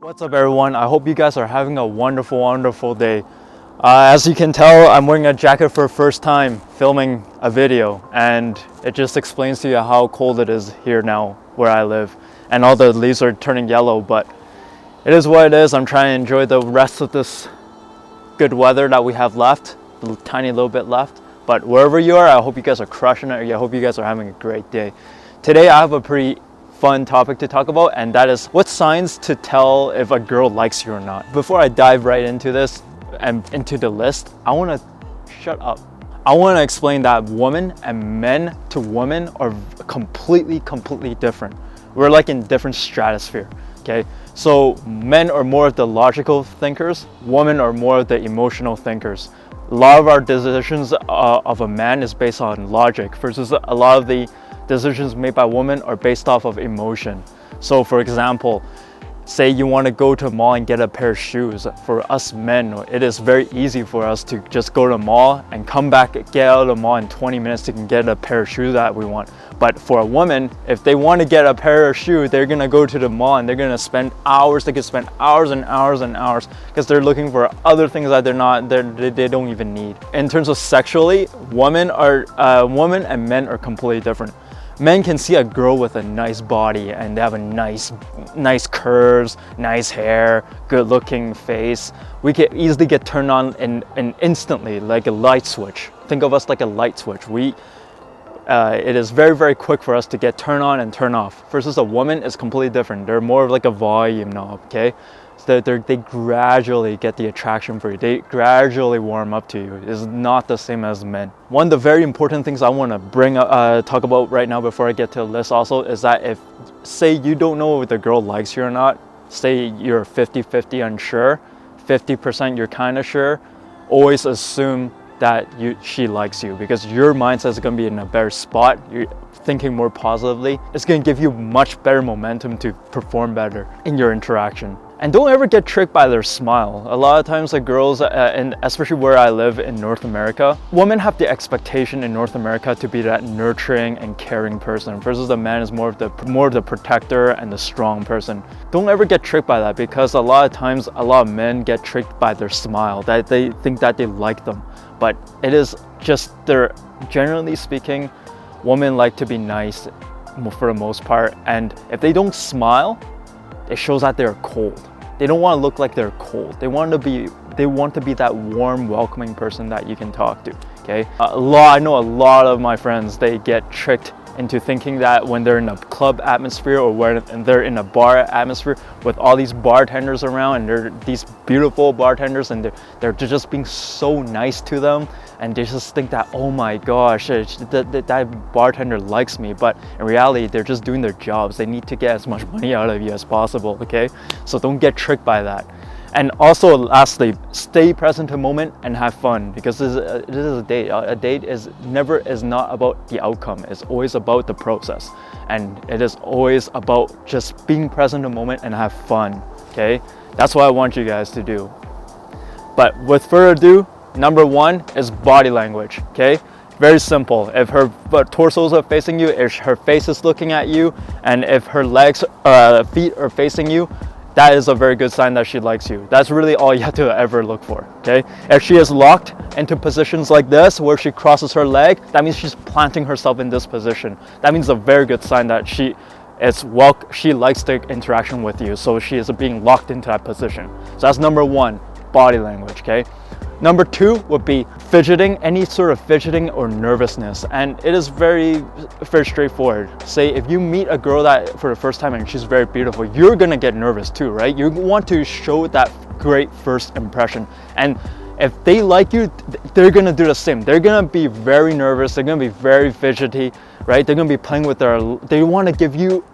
What's up everyone? I hope you guys are having a wonderful day. As you can tell, I'm wearing a jacket for the first time filming a video, and it just explains to you how cold it is here now where I live, and all the leaves are turning yellow, but it is what it is. I'm trying to enjoy the rest of this good weather that we have left, a tiny little bit left. But wherever you are, I hope you guys are crushing it. I hope you guys are having a great day. Today I have a pretty fun topic to talk about, and that is what signs to tell if a girl likes you or not. Before I dive right into this and into the list, I want to shut up. I want to explain that women and men to women are completely different. We're like in different stratosphere. Okay, so men are more of the logical thinkers, women are more of the emotional thinkers. A lot of our decisions of a man is based on logic versus a lot of the decisions made by women are based off of emotion. So for example, say you want to go to a mall and get a pair of shoes. For us men, it is very easy for us to just go to the mall and come back, get out of the mall in 20 minutes to get a pair of shoes that we want. But for a woman, if they want to get a pair of shoes, they're gonna go to the mall and they're gonna spend hours. They could spend hours and hours and hours because they're looking for other things that they don't even need. In terms of sexually, women and men are completely different. Men can see a girl with a nice body and they have a nice curves, nice hair, good looking face. We can easily get turned on and instantly, like a light switch. Think of us like a light switch. It is very quick for us to get turned on and turn off. Versus a woman is completely different. They're more of like a volume knob, okay? So they gradually get the attraction for you. They gradually warm up to you. It's not the same as men. One of the very important things I want to talk about right now before I get to the list also is that if, say you don't know if the girl likes you or not, say you're 50-50 unsure, 50% you're kind of sure, always assume that she likes you, because your mindset is going to be in a better spot. You're thinking more positively. It's going to give you much better momentum to perform better in your interaction. And don't ever get tricked by their smile. A lot of times the girls, and especially where I live in North America, women have the expectation in North America to be that nurturing and caring person, versus the man is more of the protector and the strong person. Don't ever get tricked by that, because a lot of times a lot of men get tricked by their smile, that they think that they like them. But it is just, generally speaking, women like to be nice for the most part, and if they don't smile, it shows that they're cold. They don't want to look like they're cold. They want to be that warm, welcoming person that you can talk to. Okay, I know a lot of my friends, they get tricked into thinking that when they're in a club atmosphere or when they're in a bar atmosphere with all these bartenders around, and they're these beautiful bartenders, and they're just being so nice to them, and they just think that, oh my gosh, that bartender likes me. But in reality, they're just doing their jobs. They need to get as much money out of you as possible. Okay, so don't get tricked by that. And also, lastly, stay present to the moment and have fun, because this is a date. A date is not about the outcome. It's always about the process, and it is always about just being present in the moment and have fun. Okay, that's what I want you guys to do. But with further ado, number one is body language. Okay, very simple. If her torsos are facing you, if her face is looking at you, and if her feet are facing you, that is a very good sign that she likes you. That's really all you have to ever look for, okay? If she is locked into positions like this, where she crosses her leg, that means she's planting herself in this position. That means a very good sign that she likes the interaction with you, so she is being locked into that position. So that's number one, body language, okay? Number two would be fidgeting, any sort of fidgeting or nervousness. And it is very straightforward. Say if you meet a girl that for the first time and she's very beautiful, you're gonna get nervous too, right? You want to show that great first impression. And if they like you, they're gonna do the same. They're gonna be very nervous, they're gonna be very fidgety, right? They're gonna be playing with they wanna give you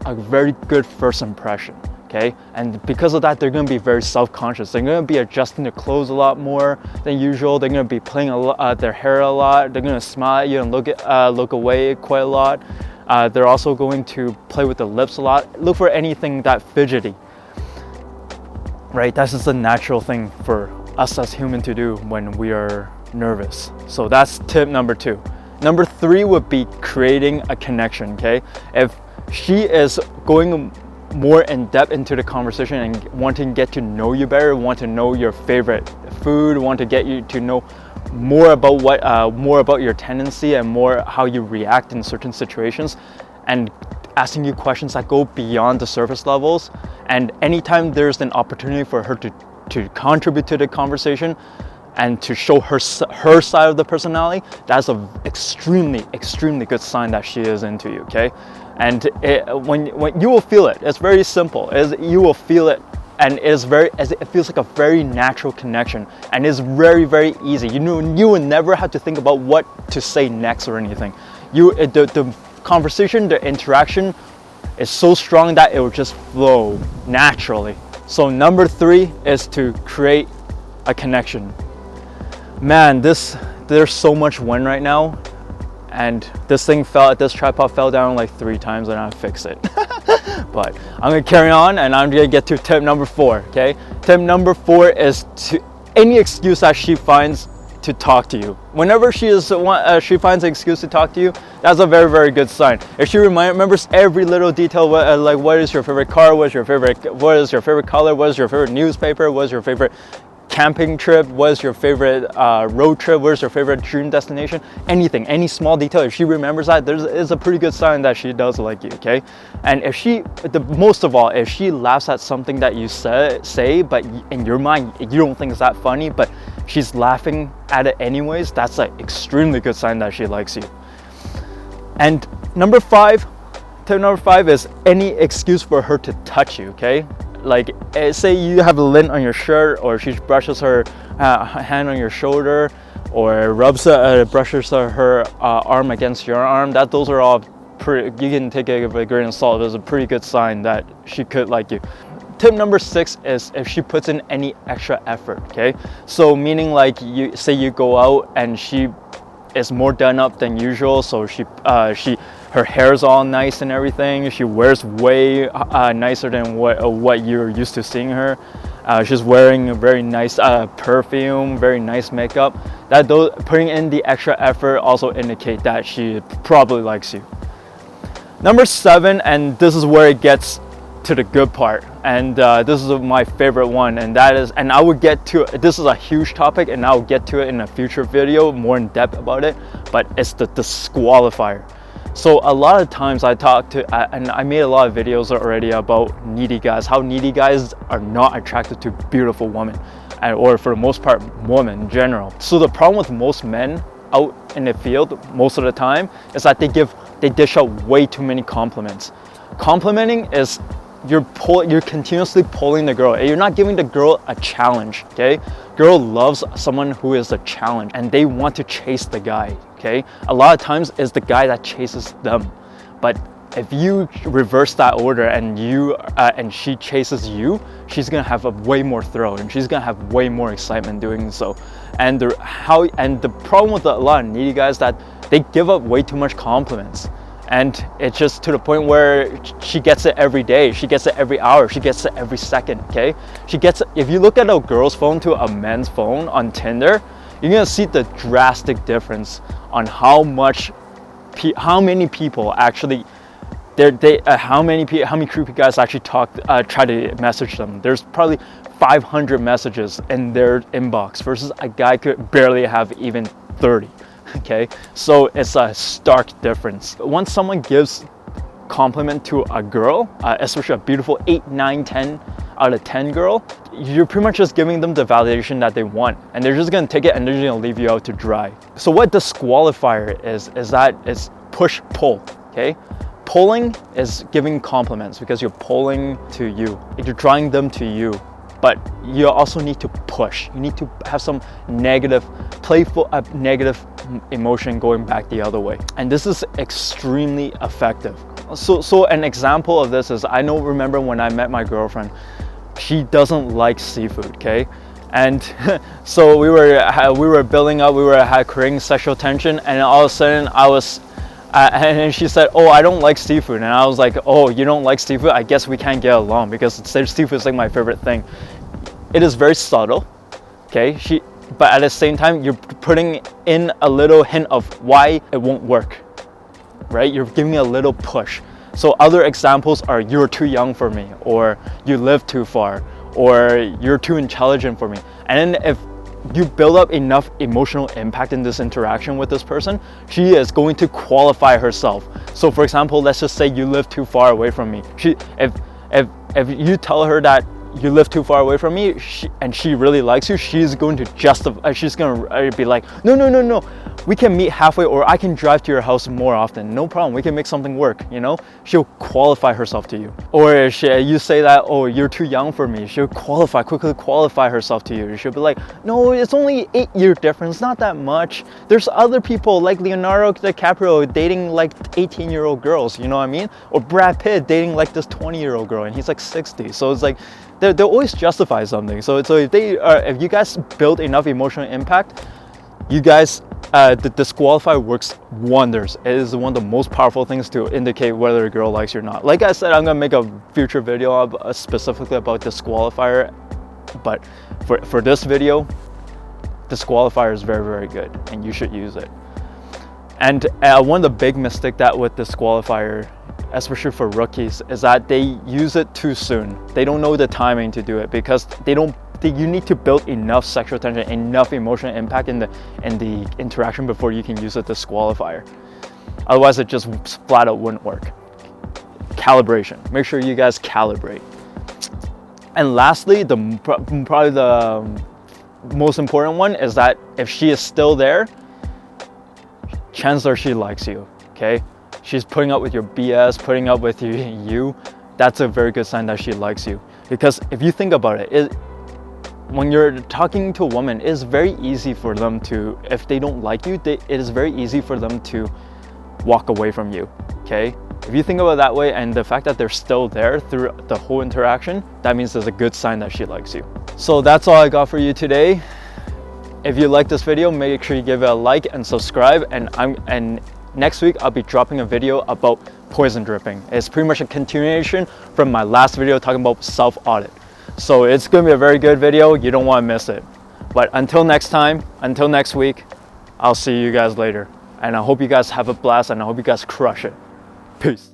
a very good first impression. Okay, and because of that, they're going to be very self-conscious. They're going to be adjusting their clothes a lot more than usual. They're going to be playing their hair a lot. They're going to smile at you and look away quite a lot. They're also going to play with the lips a lot. Look for anything that fidgety. Right, that's just a natural thing for us as human to do when we are nervous. So that's tip number two. Number three would be creating a connection. Okay, if she is going more in depth into the conversation and want to get to know you better, want to know your favorite food, want to get you to know more about your tendency and more how you react in certain situations, and asking you questions that go beyond the surface levels. And anytime there's an opportunity for her to contribute to the conversation and to show her side of the personality, that's a extremely good sign that she is into you. Okay, and when you will feel it, it's very simple. You will feel it, and it feels like a very natural connection, and it's very easy. You will never have to think about what to say next or anything. The conversation, the interaction is so strong that it will just flow naturally. So number 3 is to create a connection. Man, there's so much wind right now, and this tripod fell down like 3 times, and I fixed it. But I'm gonna carry on, and I'm gonna get to tip number 4. Okay, tip number 4 is to any excuse that she finds to talk to you. Whenever she finds an excuse to talk to you, that's a very good sign. If she remembers every little detail, like what is your favorite car, what is your favorite color, what is your favorite newspaper, what is your favorite camping trip, what is your favorite road trip, what is your favorite dream destination, anything, any small detail, if she remembers that, is a pretty good sign that she does like you. Okay, and if she laughs at something that you say, but in your mind you don't think it's that funny, but she's laughing at it anyways, that's an extremely good sign that she likes you. And tip number 5 is any excuse for her to touch you. Okay, like say you have a lint on your shirt, or she brushes her hand on your shoulder, or brushes her arm against your arm. Those are all pretty, you can take it with a grain of salt. It's a pretty good sign that she could like you. Tip number 6 is if she puts in any extra effort. Okay, so meaning like you go out and she is more done up than usual, so her hair's all nice and everything. She wears way nicer than what you're used to seeing her. She's wearing a very nice perfume, very nice makeup. Putting in the extra effort also indicate that she probably likes you. Number 7, and this is where it gets to the good part, and this is my favorite one, and I would get to it. This is a huge topic, and I'll get to it in a future video more in depth about it, but it's the disqualifier. So a lot of times and I made a lot of videos already about needy guys, how needy guys are not attracted to beautiful women, or for the most part women in general. So the problem with most men out in the field most of the time is that they dish out way too many compliments. Complimenting is you're continuously pulling the girl. You're not giving the girl a challenge. Okay, girl loves someone who is a challenge, and they want to chase the guy. Okay, a lot of times it's the guy that chases them, but if you reverse that order and she chases you, she's gonna have a way more thrill, and she's gonna have way more excitement doing so. And the problem with a lot of needy guys is that they give up way too much compliments. And it's just to the point where she gets it every day, she gets it every hour, she gets it every second. Okay, if you look at a girl's phone to a man's phone on Tinder, you're gonna see the drastic difference on how many people actually how many creepy guys actually try to message them. There's probably 500 messages in their inbox versus a guy could barely have even 30. Okay, so it's a stark difference. Once someone gives compliment to a girl, especially a beautiful 8, 9, 10 out of 10 girl, you're pretty much just giving them the validation that they want, and they're just gonna take it and they're just gonna leave you out to dry. So what disqualifier is that it's push pull. Okay, pulling is giving compliments because you're pulling to you, you're drawing them to you. But you also need to push. You need to have some playful negative emotion going back the other way. And this is extremely effective. So an example of this is, remember when I met my girlfriend, she doesn't like seafood, okay? And so we were building up, we were creating sexual tension, and all of a sudden and she said, "Oh, I don't like seafood." And I was like, "Oh, you don't like seafood? I guess we can't get along because seafood is like my favorite thing." It is very subtle, okay? But at the same time, you're putting in a little hint of why it won't work, right? You're giving me a little push. So other examples are you're too young for me, or you live too far, or you're too intelligent for me. And then if you build up enough emotional impact in this interaction with this person, she is going to qualify herself. So for example, let's just say you live too far away from me. If you tell her that you live too far away from me, and she really likes you, she's going to justify, she's going to be like, no, we can meet halfway, or I can drive to your house more often, no problem, we can make something work, you know? She'll qualify herself to you. Or if you say that, oh, you're too young for me, she'll quickly qualify herself to you. She'll be like, no, it's only 8-year difference, not that much. There's other people like Leonardo DiCaprio dating like 18-year-old girls, you know what I mean? Or Brad Pitt dating like this 20-year-old girl, and he's like 60. So it's like, they'll always justify something. So if you guys build enough emotional impact, you guys, the disqualify works wonders. It is one of the most powerful things to indicate whether a girl likes you or not. Like I said, I'm gonna make a future video specifically about disqualifier, but for this video, disqualifier is very, very good, and you should use it. And one of the big mistakes that with disqualifier, especially for rookies, is that they use it too soon. They don't know the timing to do it, because you need to build enough sexual tension, enough emotional impact in the interaction before you can use a disqualifier. Otherwise, it just flat out wouldn't work. Calibration. Make sure you guys calibrate. And lastly, probably the most important one is that if she is still there, chances are she likes you, okay? She's putting up with your BS, putting up with you, that's a very good sign that she likes you. Because if you think about it, when you're talking to a woman, it is very easy for them to, if they don't like you, it is very easy for them to walk away from you, okay? If you think about it that way, and the fact that they're still there through the whole interaction, that means there's a good sign that she likes you. So that's all I got for you today. If you like this video, make sure you give it a like and subscribe, and next week I'll be dropping a video about poison dripping. It's pretty much a continuation from my last video talking about self-audit. So it's going to be a very good video. You don't want to miss it. But until next time, until next week, I'll see you guys later. And I hope you guys have a blast, and I hope you guys crush it. Peace.